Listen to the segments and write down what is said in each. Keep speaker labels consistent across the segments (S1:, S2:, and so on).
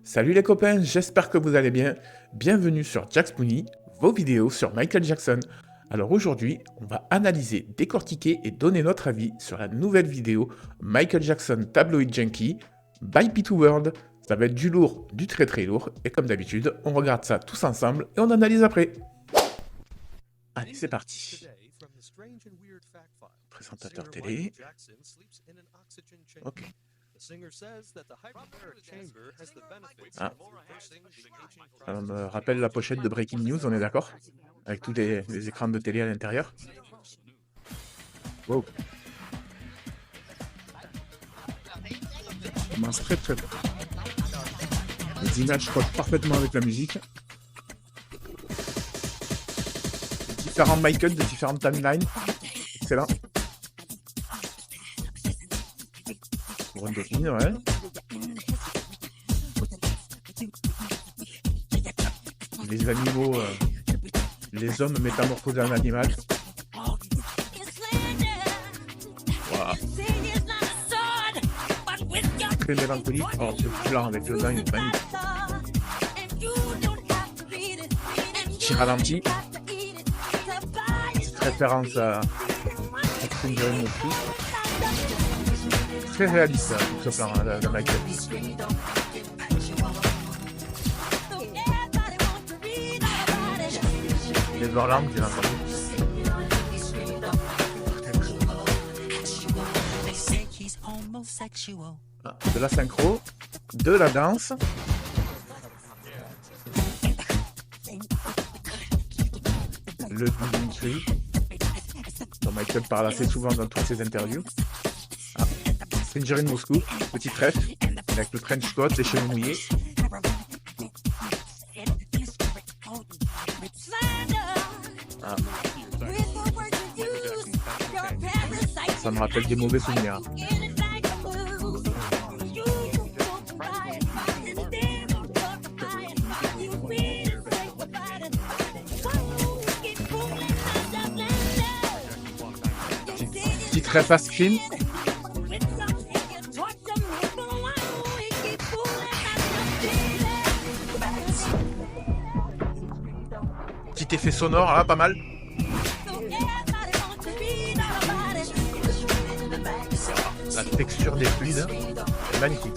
S1: Salut les copains, j'espère que vous allez bien. Bienvenue sur Jack Spoony, vos vidéos sur Michael Jackson. Alors aujourd'hui, on va analyser, décortiquer et donner notre avis sur la nouvelle vidéo Michael Jackson Tabloid Junkie by P2 World. Ça va être du lourd, du très très lourd. Et comme d'habitude, on regarde ça tous ensemble et on analyse après. Allez, c'est parti. Présentateur télé. Ok. Ah. Ça me rappelle la pochette de Breaking News, on est d'accord? Avec tous les écrans de télé à l'intérieur. Wow. Ça commence très très fort. Les images collent parfaitement avec la musique. Différents Michael de différentes timelines. Excellent. Pour une dauphine, ouais. Les animaux, les hommes métamorphosés en animal. Voilà. Très mélancolique. Oh, ce plan avec le bain, il est magnifique. Petit ralenti. Petite référence à Stranger in Moscow. Très réaliste, ce plan de Michael. Les Orlandes, bien entendu. Ah, de la synchro, de la danse. Le Giving Tree, dont Michael parle assez souvent dans toutes ses interviews. Ah, Stranger in Moscow, petit trèfle, avec le trench coat, les cheveux mouillés. Ah. Ça me rappelle des mauvais souvenirs. Petit très fast film. Petit effet sonore là, pas mal. La texture des fluides est magnifique.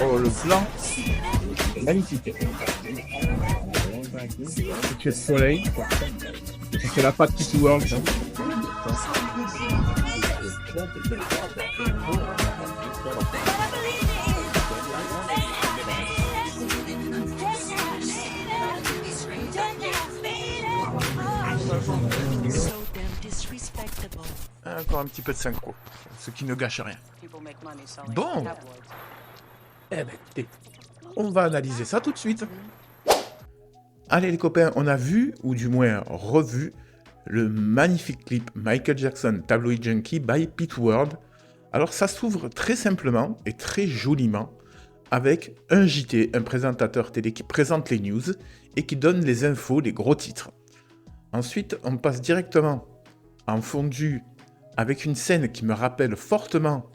S1: Oh, le plan est magnifique. C'est de soleil. C'est la patte P2 World. Encore un petit peu de synchro, ce qui ne gâche rien. Bon, eh ben écoutez, on va analyser ça tout de suite. Allez les copains, on a vu, ou du moins revu, le magnifique clip Michael Jackson Tabloid Junkie by P2 World. Alors ça s'ouvre très simplement et très joliment avec un JT, un présentateur télé qui présente les news et qui donne les infos, les gros titres. Ensuite, on passe directement en fondu avec une scène qui me rappelle fortement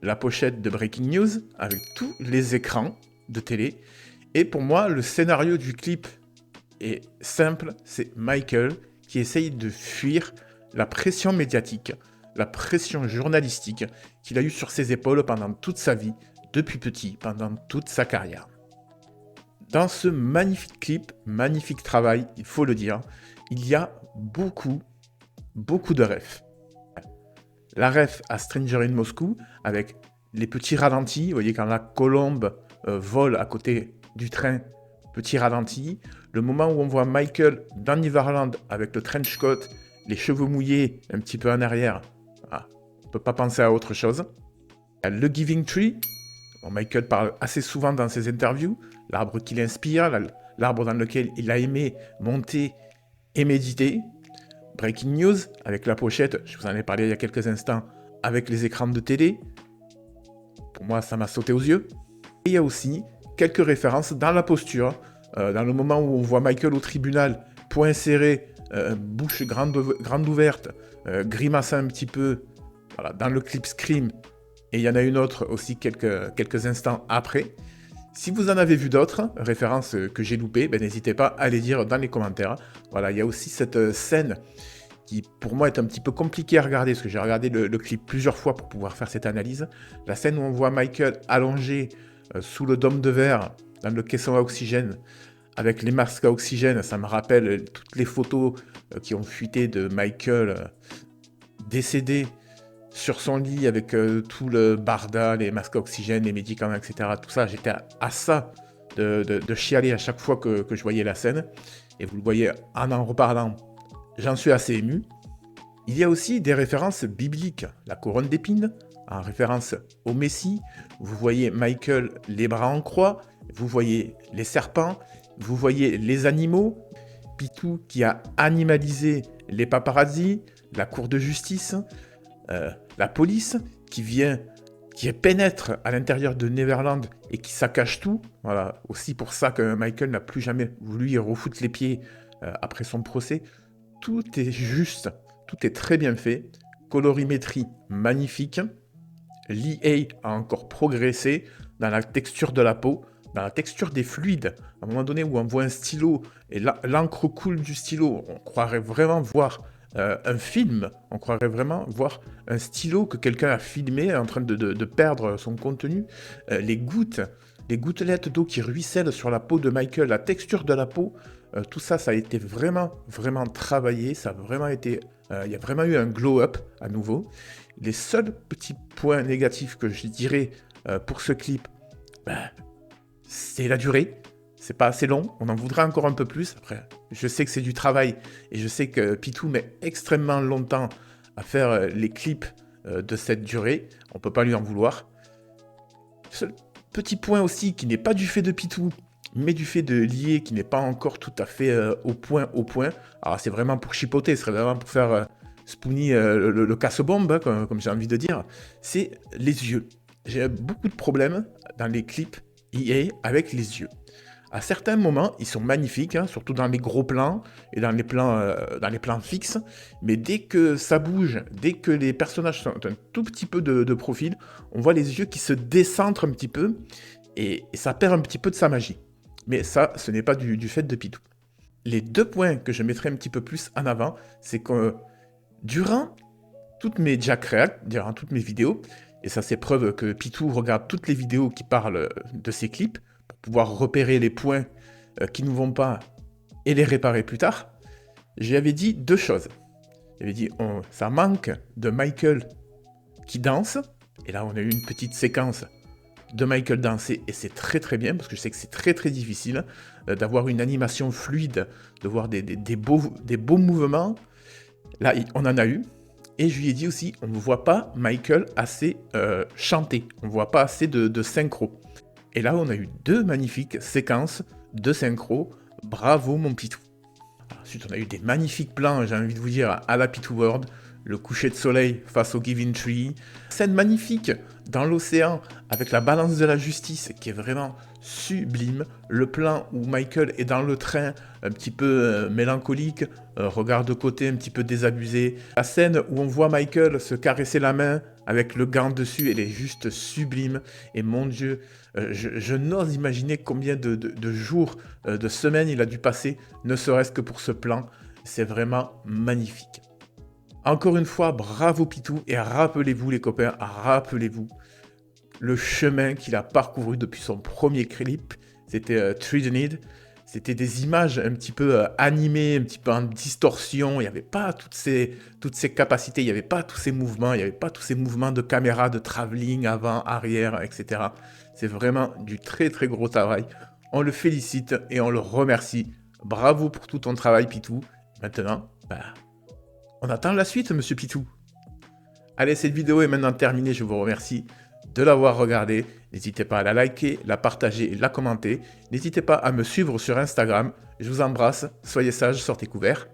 S1: la pochette de Breaking News, avec tous les écrans de télé. Et pour moi, le scénario du clip est simple, c'est Michael qui essaye de fuir la pression médiatique, la pression journalistique qu'il a eue sur ses épaules pendant toute sa vie, depuis petit, pendant toute sa carrière. Dans ce magnifique clip, magnifique travail, il faut le dire, il y a beaucoup de refs. La ref à Stranger in Moscow, avec les petits ralentis, vous voyez quand la colombe vole à côté du train, petit ralenti. Le moment où on voit Michael dans Neverland avec le trench coat, les cheveux mouillés un petit peu en arrière, on ne peut pas penser à autre chose. Le Giving Tree, bon, Michael parle assez souvent dans ses interviews, l'arbre qui l'inspire, l'arbre dans lequel il a aimé monter et méditer. Breaking News, avec la pochette, je vous en ai parlé il y a quelques instants, avec les écrans de télé. Pour moi, ça m'a sauté aux yeux. Et il y a aussi quelques références dans la posture, dans le moment où on voit Michael au tribunal, poing serré, bouche grande ouverte, grimaçant un petit peu, voilà, dans le clip Scream, et il y en a une autre aussi quelques instants après. Si vous en avez vu d'autres, références que j'ai loupées, n'hésitez pas à les dire dans les commentaires. Voilà, il y a aussi cette scène qui pour moi est un petit peu compliquée à regarder, parce que j'ai regardé le clip plusieurs fois pour pouvoir faire cette analyse. La scène où on voit Michael allongé sous le dôme de verre, dans le caisson à oxygène, avec les masques à oxygène, ça me rappelle toutes les photos qui ont fuité de Michael décédé sur son lit avec tout le barda, les masques à oxygène, les médicaments, etc. Tout ça, j'étais à ça de chialer à chaque fois que je voyais la scène. Et vous le voyez en reparlant, j'en suis assez ému. Il y a aussi des références bibliques. La couronne d'épines, en référence au Messie. Vous voyez Michael les bras en croix. Vous voyez les serpents. Vous voyez les animaux. Pitou qui a animalisé les paparazzis, la cour de justice, la police qui pénètre à l'intérieur de Neverland et qui saccage tout. Voilà, aussi pour ça que Michael n'a plus jamais voulu y refoutre les pieds après son procès. Tout est juste, tout est très bien fait. Colorimétrie magnifique. L'EA a encore progressé dans la texture de la peau, dans la texture des fluides. À un moment donné où on voit un stylo et l'encre coule du stylo, on croirait vraiment voir un film, on croirait vraiment voir un stylo que quelqu'un a filmé en train de perdre son contenu. Les gouttelettes d'eau qui ruissellent sur la peau de Michael, la texture de la peau, tout ça, ça a été vraiment, vraiment travaillé. Ça a vraiment été, il y a vraiment eu un glow-up à nouveau. Les seuls petits points négatifs que je dirais pour ce clip, c'est la durée. C'est pas assez long, on en voudrait encore un peu plus. Après, je sais que c'est du travail et je sais que Pitou met extrêmement longtemps à faire les clips de cette durée. On peut pas lui en vouloir. Seul petit point aussi qui n'est pas du fait de Pitou, mais du fait de l'IA qui n'est pas encore tout à fait au point. Alors c'est vraiment pour chipoter, ce serait vraiment pour faire Spoonie le casse-bombe, hein, comme j'ai envie de dire. C'est les yeux. J'ai beaucoup de problèmes dans les clips EA avec les yeux. À certains moments, ils sont magnifiques, hein, surtout dans les gros plans et dans les plans fixes. Mais dès que ça bouge, dès que les personnages sont un tout petit peu de profil, on voit les yeux qui se décentrent un petit peu et ça perd un petit peu de sa magie. Mais ça, ce n'est pas du fait de Pitou. Les deux points que je mettrai un petit peu plus en avant, c'est que durant toutes mes Jack React, durant toutes mes vidéos, et ça c'est preuve que Pitou regarde toutes les vidéos qui parlent de ses clips, pour pouvoir repérer les points qui ne vont pas et les réparer plus tard, j'avais dit deux choses. J'avais dit, ça manque de Michael qui danse, et là on a eu une petite séquence de Michael danser, et c'est très très bien, parce que je sais que c'est très très difficile d'avoir une animation fluide, de voir des beaux mouvements. Là, on en a eu, et je lui ai dit aussi, on ne voit pas Michael assez chanter, on ne voit pas assez de synchro. Et là, on a eu deux magnifiques séquences de synchro. Bravo, mon Pitou. Ensuite, on a eu des magnifiques plans, j'ai envie de vous dire, à la Pitou World. Le coucher de soleil face au Giving Tree. Scène magnifique dans l'océan avec la balance de la justice qui est vraiment sublime. Le plan où Michael est dans le train, un petit peu mélancolique, regard de côté un petit peu désabusé. La scène où on voit Michael se caresser la main avec le gant dessus, elle est juste sublime. Et mon Dieu, je n'ose imaginer combien de jours, de semaines il a dû passer, ne serait-ce que pour ce plan. C'est vraiment magnifique. Encore une fois, bravo Pitou, et rappelez-vous les copains, rappelez-vous le chemin qu'il a parcouru depuis son premier clip, c'était Treasoned. C'était des images un petit peu animées, un petit peu en distorsion, il n'y avait pas toutes ces capacités, il n'y avait pas tous ces mouvements, il n'y avait pas tous ces mouvements de caméra, de travelling, avant, arrière, etc. C'est vraiment du très très gros travail. On le félicite et on le remercie. Bravo pour tout ton travail Pitou. Maintenant, on attend la suite, monsieur Pitou. Allez, cette vidéo est maintenant terminée. Je vous remercie de l'avoir regardée. N'hésitez pas à la liker, la partager et la commenter. N'hésitez pas à me suivre sur Instagram. Je vous embrasse. Soyez sages, sortez couverts.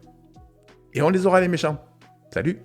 S1: Et on les aura les méchants. Salut!